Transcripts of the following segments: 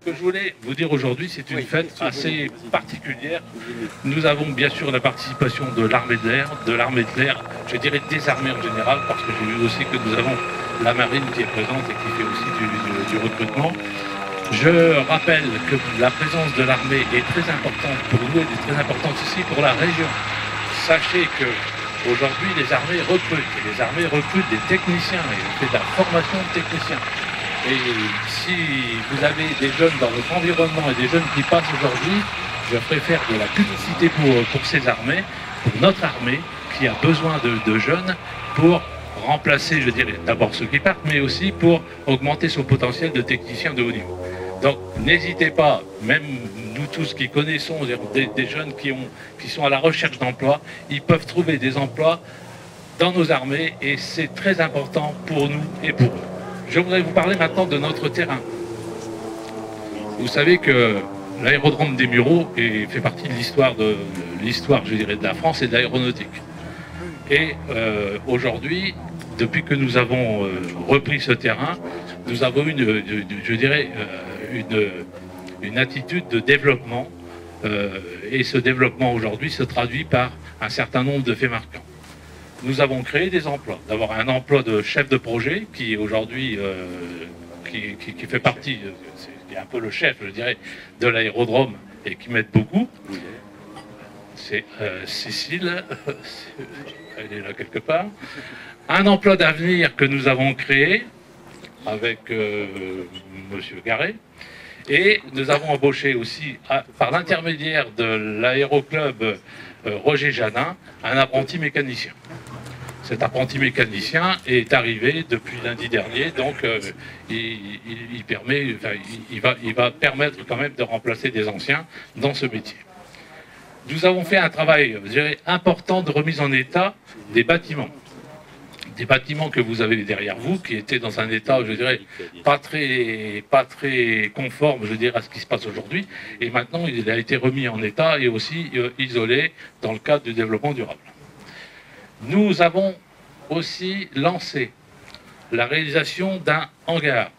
Ce que je voulais vous dire aujourd'hui, c'est une fête assez particulière. Nous avons bien sûr la participation de l'armée de l'air, je dirais des armées en général, parce que j'ai vu aussi que nous avons la marine qui est présente et qui fait aussi du recrutement. Je rappelle que la présence de l'armée est très importante pour nous et est très importante aussi pour la région. Sachez que aujourd'hui les armées recrutent, et les armées recrutent des techniciens, et on fait de la formation de techniciens. Et si vous avez des jeunes dans votre environnement et des jeunes qui passent aujourd'hui, je préfère de la publicité pour ces armées, pour notre armée, qui a besoin de jeunes pour remplacer, je dirais, d'abord ceux qui partent, mais aussi pour augmenter son potentiel de technicien de haut niveau. Donc n'hésitez pas, même nous tous qui connaissons des jeunes qui sont à la recherche d'emploi, ils peuvent trouver des emplois dans nos armées et c'est très important pour nous et pour eux. Je voudrais vous parler maintenant de notre terrain. Vous savez que l'aérodrome des Mureaux fait partie de l'histoire, je dirais, de la France et de l'aéronautique. Et aujourd'hui, depuis que nous avons repris ce terrain, nous avons une attitude de développement. Et ce développement aujourd'hui se traduit par un certain nombre de faits marquants. Nous avons créé des emplois. D'abord un emploi de chef de projet qui aujourd'hui qui fait partie, qui est un peu le chef, je dirais, de l'aérodrome et qui m'aide beaucoup. C'est Cécile, elle est là quelque part. Un emploi d'avenir que nous avons créé avec Monsieur Garret. Et nous avons embauché aussi, par l'intermédiaire de l'aéroclub Roger Janin, un apprenti mécanicien. Cet apprenti mécanicien est arrivé depuis lundi dernier, donc il va permettre quand même de remplacer des anciens dans ce métier. Nous avons fait un travail, je dirais, important de remise en état des bâtiments. Des bâtiments que vous avez derrière vous, qui étaient dans un état, je dirais, pas très conforme, je dirais, à ce qui se passe aujourd'hui. Et maintenant, il a été remis en état et aussi isolé dans le cadre du développement durable. Nous avons aussi lancé la réalisation d'un hangar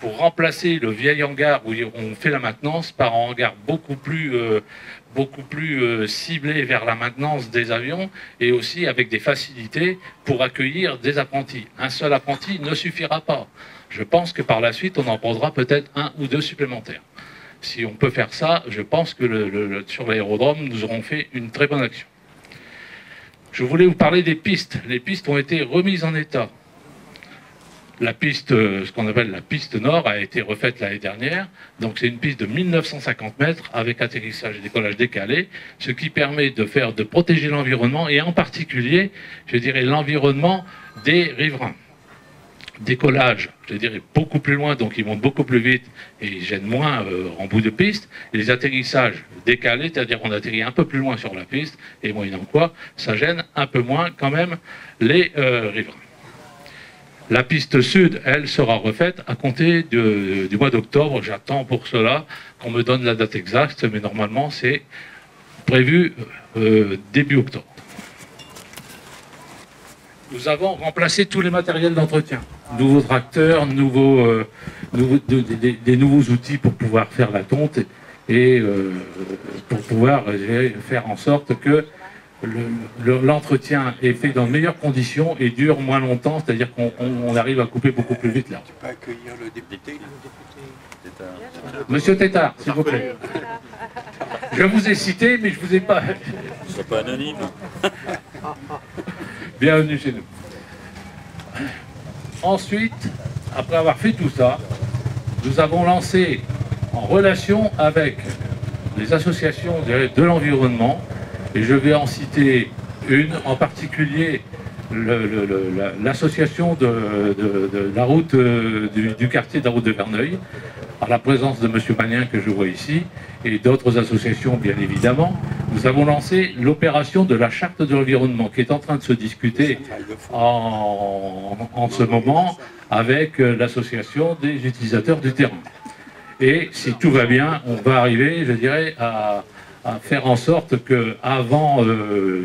pour remplacer le vieil hangar où on fait la maintenance par un hangar beaucoup plus ciblé vers la maintenance des avions et aussi avec des facilités pour accueillir des apprentis. Un seul apprenti ne suffira pas. Je pense que par la suite, on en prendra peut-être un ou deux supplémentaires. Si on peut faire ça, je pense que sur l'aérodrome, nous aurons fait une très bonne action. Je voulais vous parler des pistes. Les pistes ont été remises en état. La piste, ce qu'on appelle la piste nord, a été refaite l'année dernière. Donc c'est une piste de 1950 mètres avec atterrissage et décollage décalé, ce qui permet de protéger l'environnement et en particulier, je dirais, l'environnement des riverains. Décollage, je dirais, beaucoup plus loin, donc ils montent beaucoup plus vite et ils gênent moins en bout de piste. Et les atterrissages décalés, c'est-à-dire qu'on atterrit un peu plus loin sur la piste, et moyennant quoi, ça gêne un peu moins quand même les riverains. La piste sud, elle, sera refaite à compter du mois d'octobre. J'attends pour cela qu'on me donne la date exacte, mais normalement c'est prévu début octobre. Nous avons remplacé tous les matériels d'entretien. Nouveaux tracteurs, des nouveaux outils pour pouvoir faire la tonte et pour pouvoir faire en sorte que l'entretien est fait dans de meilleures conditions et dure moins longtemps, c'est-à-dire qu'on arrive à couper beaucoup plus vite là. Tu peux accueillir le député. Monsieur Tétard, s'il vous plaît. Je vous ai cité, mais je vous ai pas... Ne sois pas anonyme. Bienvenue chez nous. Ensuite, après avoir fait tout ça, nous avons lancé en relation avec les associations de l'environnement, et je vais en citer une, en particulier l'association de la route du quartier de la route de Verneuil, par la présence de M. Magnin que je vois ici, et d'autres associations bien évidemment. Nous avons lancé l'opération de la charte de l'environnement qui est en train de se discuter en ce moment avec l'association des utilisateurs du terrain. Et si tout va bien, on va arriver, je dirais, à faire en sorte qu'avant,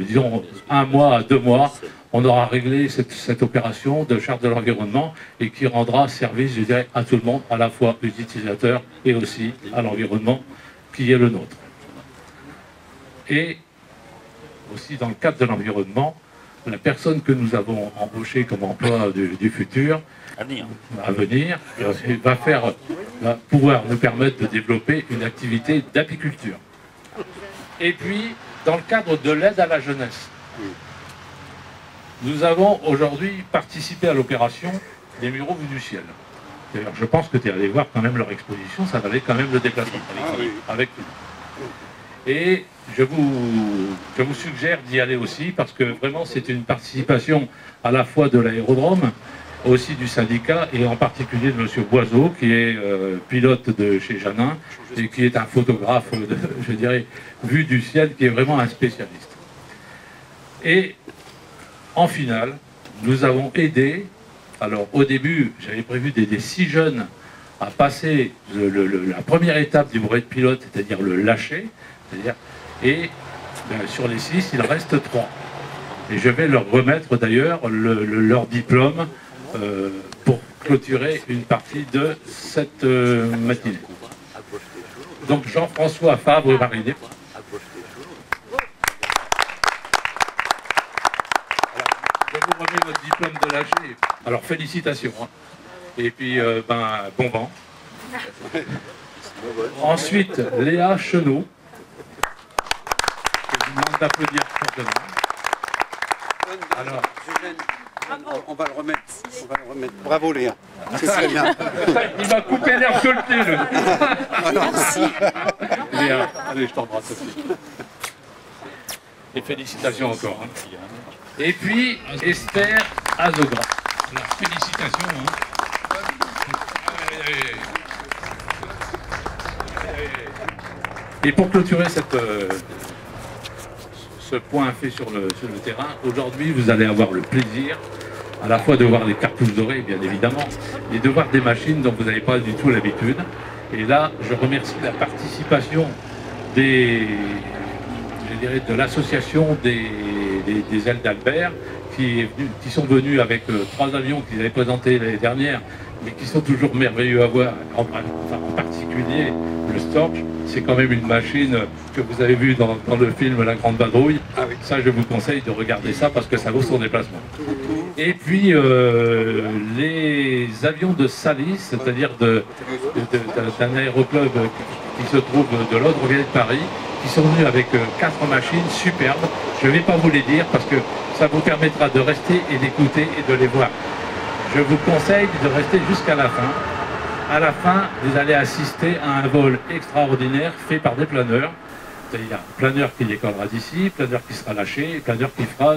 disons, 1 mois à 2 mois, on aura réglé cette opération de charte de l'environnement et qui rendra service, je dirais, à tout le monde, à la fois aux utilisateurs et aussi à l'environnement qui est le nôtre. Et aussi dans le cadre de l'environnement, la personne que nous avons embauchée comme emploi du futur, à venir, va pouvoir nous permettre de développer une activité d'apiculture. Et puis, dans le cadre de l'aide à la jeunesse, nous avons aujourd'hui participé à l'opération des Muraux Vus du Ciel. D'ailleurs, je pense que tu es allé voir quand même leur exposition, ça valait quand même le déplacement avec tout. Et je vous suggère d'y aller aussi parce que vraiment c'est une participation à la fois de l'aérodrome, aussi du syndicat et en particulier de M. Boiseau qui est pilote de chez Janin et qui est un photographe, je dirais, vue du ciel, qui est vraiment un spécialiste. Et en finale, nous avons aidé, alors au début j'avais prévu d'aider 6 jeunes à passer la première étape du brevet de pilote, c'est-à-dire le lâcher, et sur les 6, il reste 3. Et je vais leur remettre d'ailleurs leur diplôme pour clôturer une partie de cette matinée. Donc Jean-François Fabre-Marinet. Je vous remets votre diplôme de lâcher. Alors félicitations. Hein. Et puis bon vent. Ensuite, Léa Chenot. Je vous demande d'applaudir fortement. Alors, on va le remettre. Bravo Léa. C'est très bien. Il m'a coupé l'air sur le pied. Merci. Léa, allez, je t'embrasse aussi. Et félicitations encore. Hein. Et puis, Esther Azogra. Alors, félicitations. Hein. Et pour clôturer ce point fait sur le terrain, aujourd'hui, vous allez avoir le plaisir à la fois de voir les cartouches dorées, bien évidemment, et de voir des machines dont vous n'avez pas du tout l'habitude. Et là, je remercie la participation de l'association des ailes d'Albert, qui sont venus avec 3 avions qu'ils avaient présentés l'année dernière, mais qui sont toujours merveilleux à voir, en particulier le Storch. C'est quand même une machine que vous avez vue dans le film La Grande Vadrouille. Ah oui. Ça, je vous conseille de regarder ça parce que ça vaut son déplacement. Et puis, les avions de Salis, c'est-à-dire d'un aéroclub qui se trouve de l'Audreville de Paris, qui sont venus avec 4 machines superbes. Je ne vais pas vous les dire parce que ça vous permettra de rester et d'écouter et de les voir. Je vous conseille de rester jusqu'à la fin. À la fin, vous allez assister à un vol extraordinaire fait par des planeurs. C'est-à-dire un planeur qui décollera d'ici, planeur qui sera lâché, planeur qui fera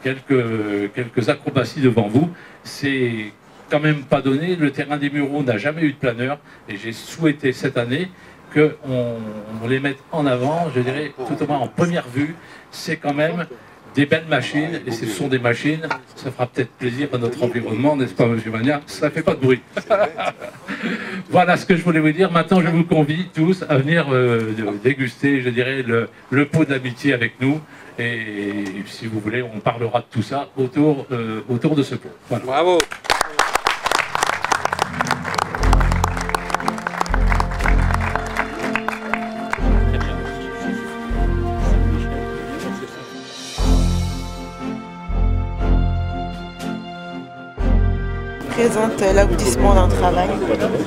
quelques acrobaties devant vous. C'est quand même pas donné. Le terrain des Mureaux n'a jamais eu de planeur et j'ai souhaité cette année qu'on les mette en avant, je dirais, tout au moins en première vue. C'est quand même des belles machines, et ce sont des machines, ça fera peut-être plaisir à notre environnement, n'est-ce pas, monsieur Magna? Ça ne fait pas de bruit. Voilà ce que je voulais vous dire. Maintenant, je vous convie tous à venir déguster, je dirais, le pot d'amitié avec nous. Et si vous voulez, on parlera de tout ça autour de ce pot. Voilà. Bravo. Présente l'aboutissement d'un travail que vous avez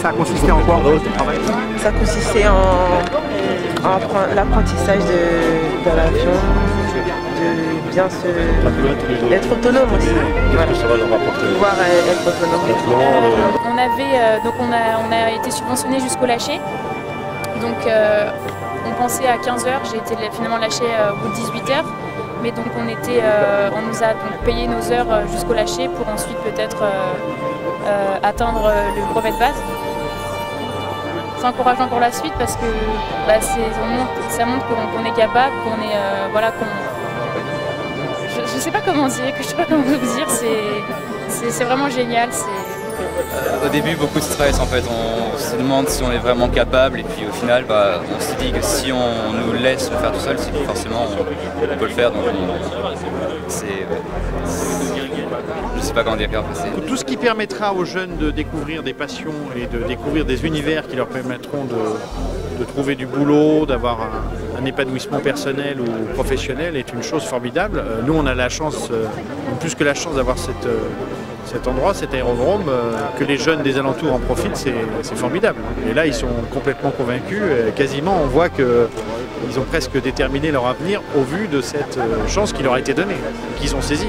Ça a consisté en quoi ce travail? Ça consistait en l'apprentissage de l'avion, de bien d'être autonome aussi. Voilà. Pouvoir être autonome. On a été subventionné jusqu'au lâcher. Donc on pensait à 15 h, j'ai été finalement lâché au bout de 18 h. Mais donc on nous a donc payé nos heures jusqu'au lâcher pour ensuite peut-être atteindre le brevet de base. C'est encourageant pour la suite parce que ça montre qu'on est capable, qu'on est je sais pas comment dire, je sais pas comment vous dire, c'est vraiment génial. Au début, beaucoup de stress en fait. On se demande si on est vraiment capable et puis au final, on se dit que si on nous laisse le faire tout seul, c'est que forcément on peut le faire. Donc je ne sais pas comment dire. Tout ce qui permettra aux jeunes de découvrir des passions et de découvrir des univers qui leur permettront de trouver du boulot, d'avoir un épanouissement personnel ou professionnel est une chose formidable. Nous, on a la chance, plus que la chance d'avoir cet endroit, cet aérodrome, que les jeunes des alentours en profitent, c'est formidable. Et là, ils sont complètement convaincus. Quasiment, on voit qu'ils ont presque déterminé leur avenir au vu de cette chance qui leur a été donnée, qu'ils ont saisie.